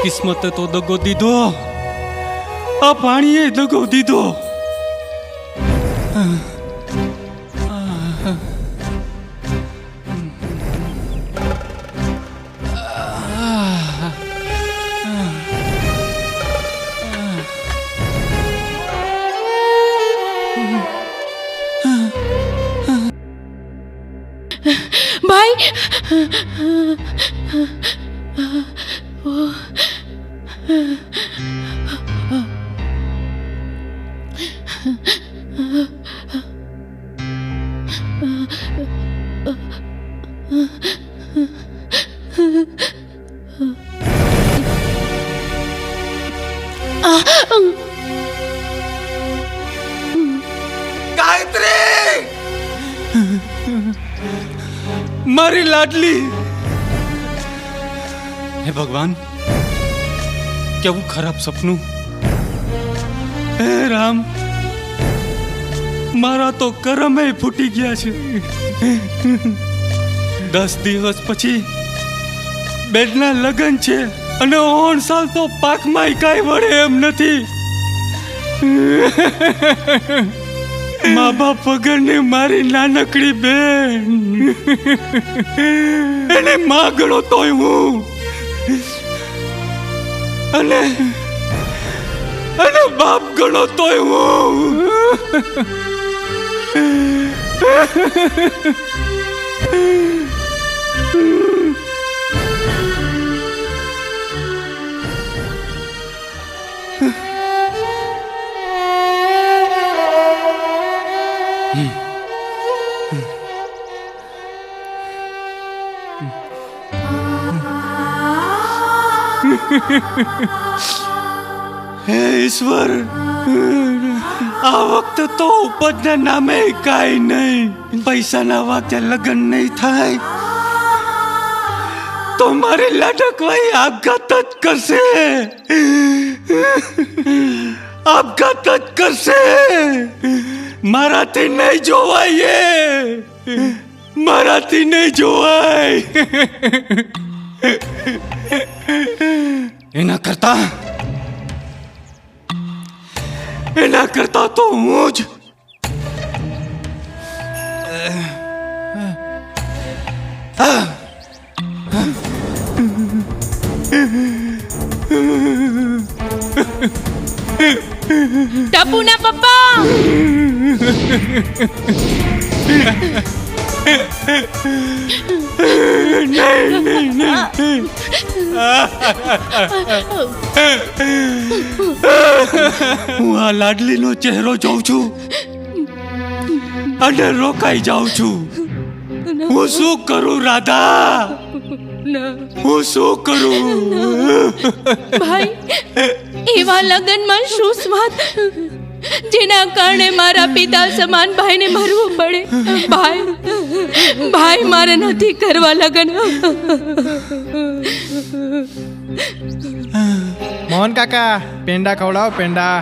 કિસ્મતે તો દગો દીધો, આ પાણીએ દગો દીધો. ભાઈ ગાયત્રી, મારી લાડલી. હે ભગવાન, કેવું ખરાબ સપનું. હે રામ, મારા તો કરમે ફૂટી ગયા છે. 10 દિવસ પછી બેનના લગ્ન છે અને 9 સાલ તો પાકમાં કાંઈ વળે એમ નથી. મા બાપ વગરની મારી નાનકડી બેન, એને માં ગણો તોય હું, અને બાપ ગણો તોય હું. હે ઈશ્વર, આ વખતે તો ઉપજના નામે કાંઈ નહીં. પૈસાના વાતે લગ્ન નહીં થાય તો મારી લાડકવાઈ આપઘાત જ કરશે. આપઘાત જ કરશે. મારાથી નહીં જોવાય, મારાથી નહીં જોવાય. એના કરતા તો હું જ ટપુના પપ્પા. હું આ લાડલીનો ચહેરો જોઉં છું અને રોકાઈ જાઉં છું. હું શું કરું રાધા, હું શું કરું? ભાઈ, એવા લગ્નમાં શું સ્વાદ જેના કારણે મારા પિતા સમાન ભાઈને મરવું પડે. ભાઈ મારે નથી કરવા લગ્ન. મોહન કાકા, પેંડા ખવડાવો, પેંડા.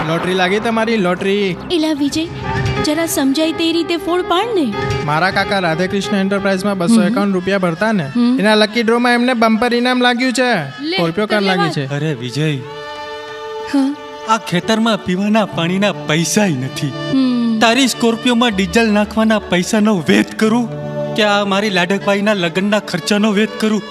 લોટરી લાગી તમારી, લોટરી. એલા વિજય, જરા સમજાય તે રીતે ફોડ પાડ ને. મારા કાકા રાધેકૃષ્ણ એન્ટરપ્રાઇઝમાં 251 રૂપિયા ભરતા ને, એના લકી ડ્રોમાં એમને બમ્પર ઇનામ લાગ્યું છે. સ્કોર્પિયો કાર લાગી છે. અરે વિજય, આ ખેતરમાં પીવાના પાણીના પૈસાય નથી. તારી સ્કોર્પિયોમાં ડીઝલ નાખવાના પૈસાનો વેત કરું કે આ મારી લાડકભાઈના લગ્નના ખર્ચાનો વેત કરું?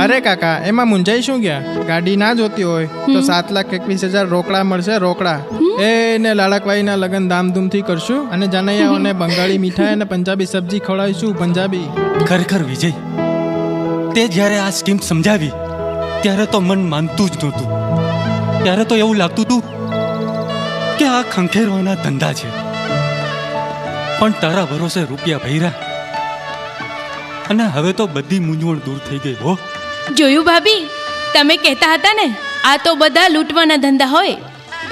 અરે કાકા, એમાં મુંજાઈ શું ગયા? ગાડી ના જોતી હોય તો 7,21,000 રોકડા મળશે, રોકડા. એને લાડકભાઈના લગ્ન ધામધૂમથી કરશું અને જાનૈયાઓને બંગાળી મીઠાઈ અને પંજાબી સબ્જી ખવડાવીશું. પંજાબી. ખરેખર વિજય, તે જ્યારે આ સ્કીમ સમજાવી ત્યારે તો મન માનતું જ નહોતું. ત્યારે તો એવું લાગતું હતું કે આ ખંખેરવાના ધંધા છે. પણ તારા ભરોસે રૂપિયા ભર્યા અને હવે તો બધી મૂંઝવણ દૂર થઈ ગઈ. હો, જોયું ભાભી, તમે કહેતા હતા ને આ તો બધા લૂંટવાના ધંધા હોય.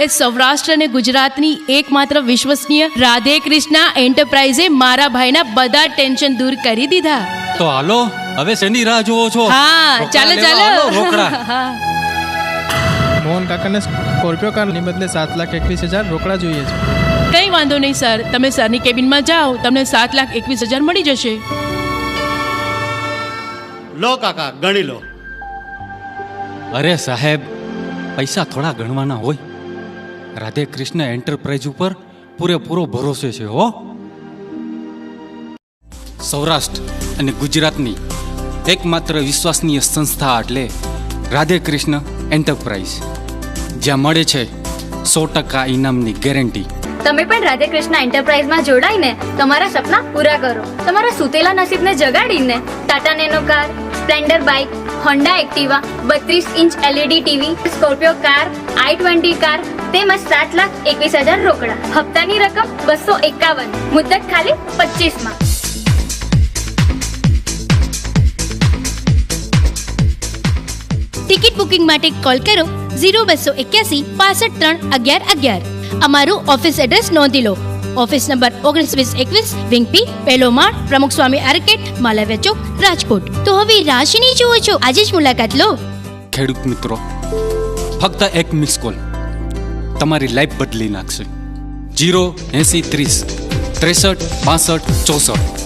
એ સૌરાષ્ટ્ર અને ગુજરાતની એકમાત્ર વિશ્વસનીય રાધે કૃષ્ણા એન્ટરપ્રાઇઝે મારા ભાઈના બધા ટેન્શન દૂર કરી દીધા. તો હાલો, હવે શેની રાહ જોવો છો? હા, ચાલો ચાલો. મોહન કાકાને સ્કોર્પિયો કારની બદલે 7,21,000 રોકડા જોઈએ છે. કંઈ વાંધો નહીં સર, તમે સરની કેબિનમાં જાઓ, તમને 7,21,000 મળી જશે. લો કાકા, ગણી લો. અરે સાહેબ, પૈસા થોડા ગણવાના હોય. રાધે કૃષ્ણ એન્ટરપ્રાઇઝ ઉપર પૂરેપૂરો ભરોસો છે હો. સૌરાષ્ટ્ર અને ગુજરાતની એકમાત્ર વિશ્વસનીય સંસ્થા એટલે રાધે કૃષ્ણ એન્ટરપ્રાઇઝ, જ્યાં મળે છે 100% ઇનામની ગેરંટી. તમે પણ રાધે કૃષ્ણ એન્ટરપ્રાઇઝમાં જોડાઈને તમારા સપના પૂરા કરો. તમારા સુતેલા નસીબને જગાડીને Tata Nano car, Splendor bike, Honda Activa, 32 inch LED TV, Scorpio car, i20 car તેમજ 7,21,000 રોકડા. હપ્તાની રકમ 251, મુદ્દત ખાલી 25 માં. ટિકિટ બુકિંગ માટે કોલ કરો 0281 65 3 11 11. અમારું ઓફિસ એડ્રેસ નોંધી લો. ઓફિસ નંબર 1921 વિંગ પી, પહેલો માળ, પ્રમુખ સ્વામી આર્કેટ, માલવ્ય ચોક, રાજકોટ. તો હવે રાશિની જુઓ છો, આજે જ મુલાકાત લો. ખેડૂત મિત્રો, ફક્ત એક મિસ કોલ તમારી લાઈફ બદલી નાખશે. 080 30 63 62 64.